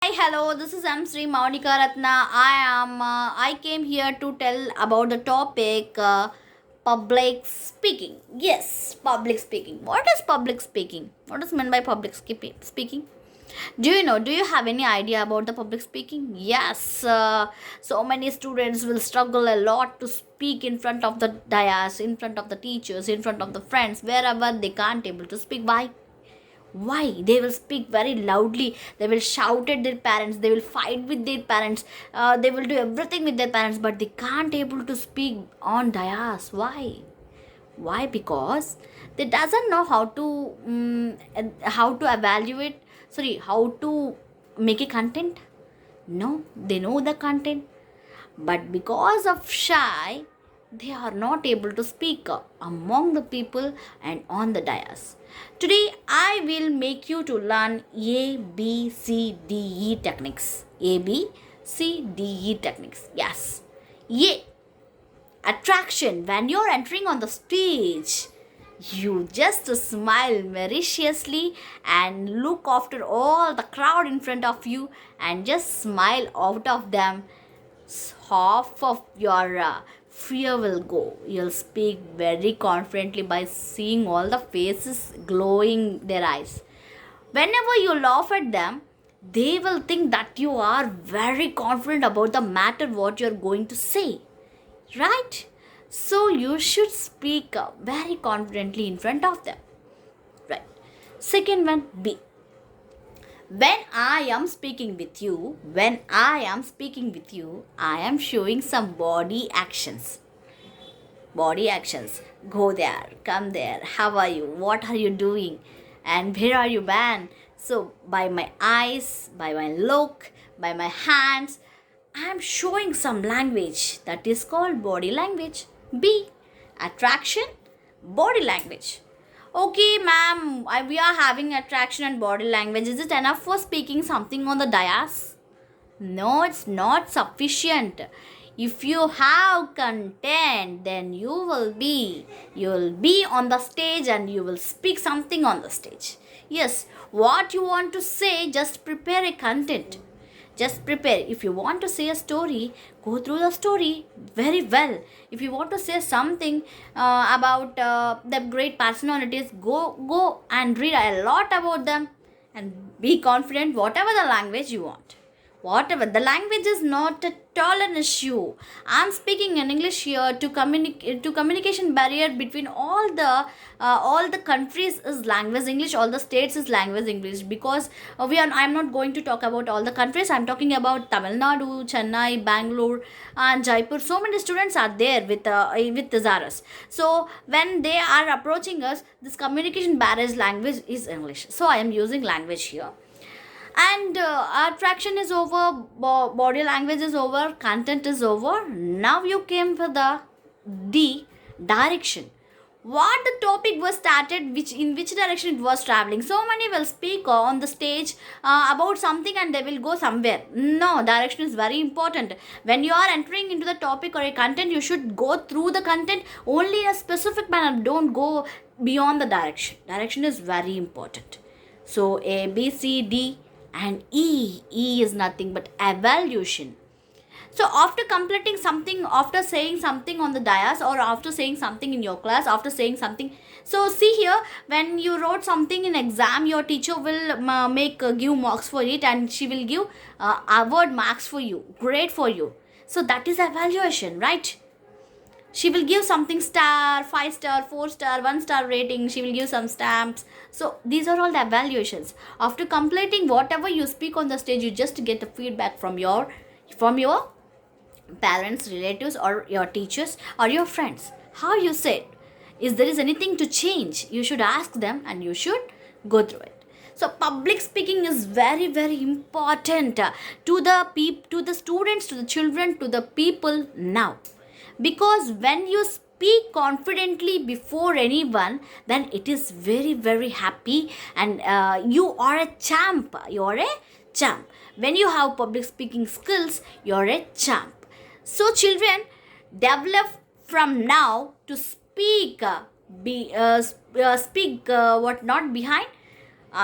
Hi, hello. This is M. Sri Maunika Ratna. I came here to tell about the topic public speaking. Yes, public speaking. What is public speaking? What is meant by speaking? Do you know? Do you have any idea about the public speaking? Yes. So many students will struggle a lot to speak in front of the dais, in front of the teachers, in front of the friends, wherever they can't able to speak. Why they will speak very loudly, they will shout at their parents, they will fight with their parents, they will do everything with their parents, but they can't able to speak on dais. Why? Because they doesn't know how to evaluate, sorry, how to make a content. No, they know the content, but because of shy, they are not able to speak among the people and on the dais. Today I will make you to learn ABCDE techniques. ABCDE techniques. Yes. A, attraction. When you're entering on the stage, you just smile maliciously and look after all the crowd in front of you and just smile out of them. Half of your fear will go. You'll speak very confidently by seeing all the faces glowing their eyes. Whenever you laugh at them, they will think that you are very confident about the matter what you're going to say. Right? So you should speak very confidently in front of them. Right. Second one, B. When I am speaking with you, I am showing some body actions. Body actions. Go there, come there, how are you, what are you doing, and where are you, man? So, by my eyes, by my look, by my hands, I am showing some language that is called body language. B. Attraction, body language. Okay, ma'am, we are having attraction and body language. Is it enough for speaking something on the dais? No, it's not sufficient. If you have content, then you'll be on the stage and you will speak something on the stage. Yes, what you want to say, just prepare a content. Just prepare. If you want to say a story, go through the story very well. If you want to say something about the great personalities, go and read a lot about them and be confident whatever the language you want. Whatever the language is not at all an issue. I'm speaking in English here to communicate, to communication barrier between all the countries is language English, all the states is language English, because I'm not going to talk about all the countries. I'm talking about Tamil Nadu, Chennai, Bangalore, and Jaipur. So many students are there with the Zaras. So when they are approaching us, this communication barrier language is English, so I am using language here. And attraction is over, body language is over, content is over. Now you came for the D, direction. What the topic was started, which in which direction it was traveling. So many will speak on the stage about something and they will go somewhere. No, direction is very important. When you are entering into the topic or a content, you should go through the content only in a specific manner. Don't go beyond the direction. Direction is very important. So A, B, C, D, and E is nothing but evaluation. So after completing something, after saying something on the dais, or after saying something in your class, after saying something, so see here, when you wrote something in exam, your teacher will give marks for it, and she will give award marks for you, grade for you. So that is evaluation, right? She will give something star, 5 star, 4 star, 1 star rating. She will give some stamps. So these are all the evaluations. After completing whatever you speak on the stage, you just get the feedback from your parents, relatives, or your teachers, or your friends. How you said, is there is anything to change, you should ask them and you should go through it. So public speaking is very very important to the students, to the children, to the people now. Because when you speak confidently before anyone, then it is very very happy, and you are a champ. When you have public speaking skills, you're a champ. So children, develop from now to speak speak what not behind,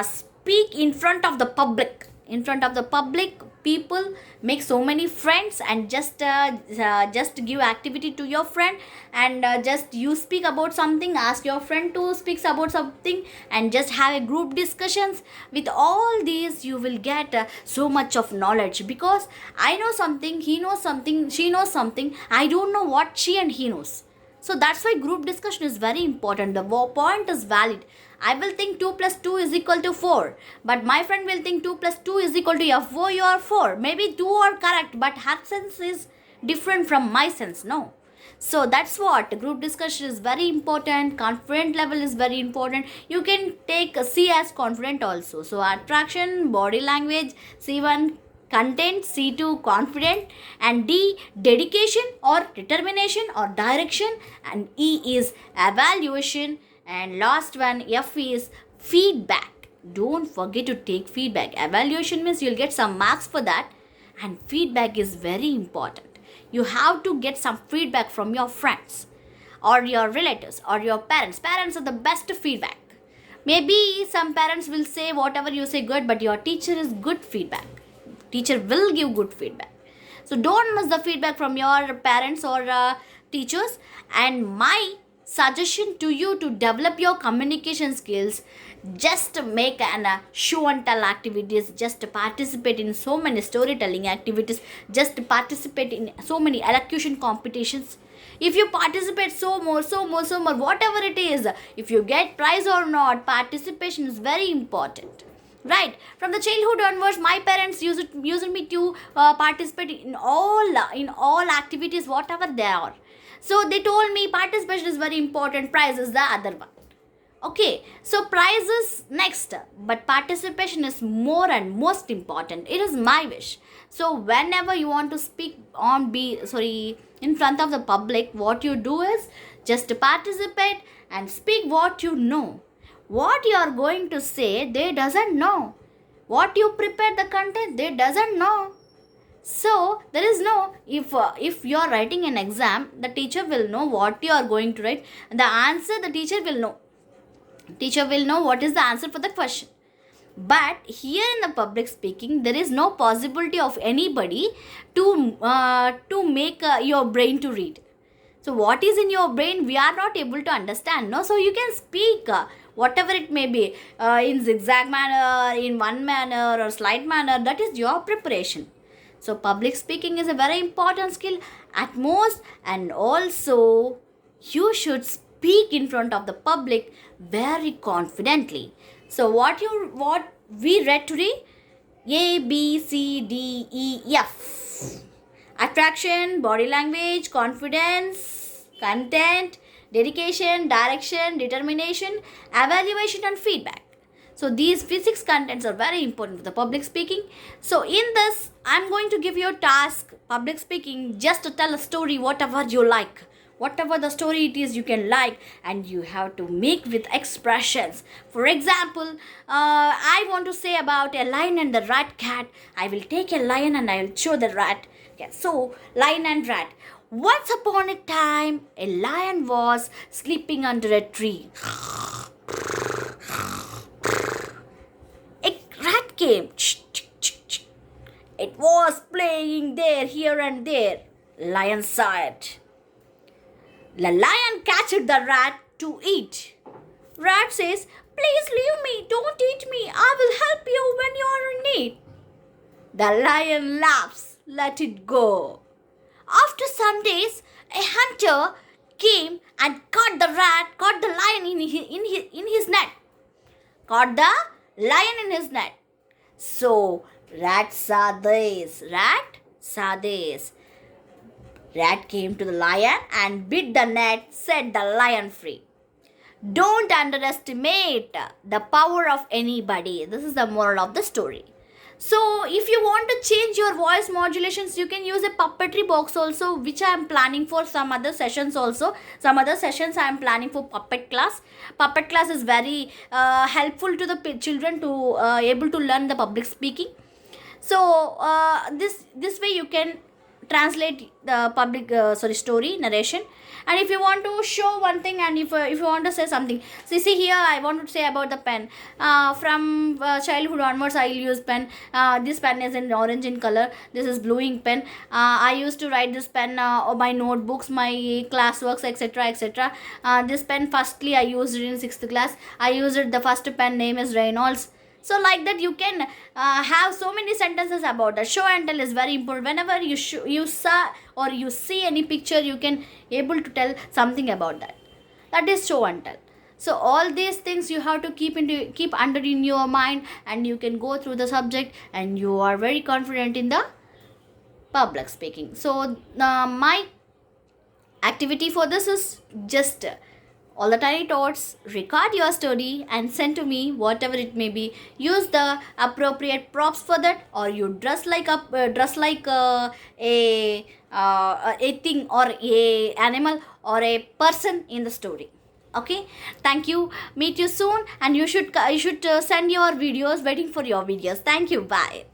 speak in front of the public. in front of the public, people make so many friends, and just give activity to your friend, and just you speak about something, ask your friend to speak about something, and just have a group discussions. With all these you will get so much of knowledge, because I know something, he knows something, she knows something, I don't know what she and he knows. So that's why group discussion is very important. The point is valid. I will think 2 plus 2 is equal to 4. But my friend will think 2 plus 2 is equal to F4, you are 4. Maybe 2 are correct, but her sense is different from my sense. No. So that's what group discussion is very important. Confident level is very important. You can take C as confident also. So attraction, body language, C1 content, C2 confident, and D dedication or determination or direction, and E is evaluation, and last one F is feedback. Don't forget to take feedback. Evaluation means you'll get some marks for that, and feedback is very important. You have to get some feedback from your friends or your relatives or your parents. Parents are the best feedback. Maybe some parents will say whatever you say good, but your teacher is good feedback. Teacher will give good feedback. So don't miss the feedback from your parents or teachers. And my suggestion to you to develop your communication skills, just make an show and tell activities, just participate in so many storytelling activities, just participate in so many elocution competitions. If you participate so more, whatever it is, if you get prize or not, participation is very important. Right, from the childhood onwards, my parents used me to participate in all activities, whatever they are. So they told me participation is very important, prize is the other one. Okay, so prize is next, but participation is more and most important. It is my wish. So whenever you want to speak in front of the public, what you do is just participate and speak what you know. What you are going to say, they doesn't know. What you prepare the content, they doesn't know. So there is no, if you are writing an exam, the teacher will know what you are going to write. The answer the teacher will know. Teacher will know what is the answer for the question. But here in the public speaking, there is no possibility of anybody to make your brain to read. So what is in your brain, we are not able to understand. No, so you can speak whatever it may be, in zigzag manner, in one manner or slight manner. That is your preparation. So public speaking is a very important skill at most, and also you should speak in front of the public very confidently. So what we read today, A, B, C, D, E, F. Attraction, body language, confidence, content, dedication, direction, determination, evaluation, and feedback. So these physics contents are very important for the public speaking. So in this, I'm going to give you a task, public speaking, just to tell a story, whatever you like. Whatever the story it is you can like, and you have to make with expressions. For example, I want to say about a lion and the rat cat. I will take a lion and I will show the rat. Okay, so lion and rat. Once upon a time, a lion was sleeping under a tree. A rat came. It was playing there, here and there. Lion saw it. The lion catches the rat to eat. Rat says, "Please leave me, don't eat me. I will help you when you are in need." The lion laughs, "Let it go." After some days, a hunter came and caught the lion in his net. Caught the lion in his net. So, rat saw this. Rat came to the lion and bit the net, set the lion free. Don't underestimate the power of anybody. This is the moral of the story. So, if you want to change your voice modulations, you can use a puppetry box also, which I am planning for some other sessions also. Some other sessions I am planning for puppet class. Puppet class is very helpful to the children to able to learn the public speaking. So, this way you can translate the public story narration. And if you want to show one thing, and if you want to say something, see here I want to say about the pen. From childhood onwards I will use pen. This pen is in orange in color, this is blue ink pen. I used to write this pen on my notebooks, my classworks, etc, etc. This pen firstly I used it in 6th class. I used it, the first pen name is Reynolds. So like that you can have so many sentences about that. Show and tell is very important. Whenever you saw or you see any picture, you can able to tell something about that. That is show and tell. So all these things you have to keep under in your mind, and you can go through the subject, and you are very confident in the public speaking. So my activity for this is just all the tiny thoughts, record your story and send to me, whatever it may be. Use the appropriate props for that, or you dress like a thing or a animal or a person in the story. Okay, thank you, meet you soon. And you should send your videos, waiting for your videos. Thank you, bye.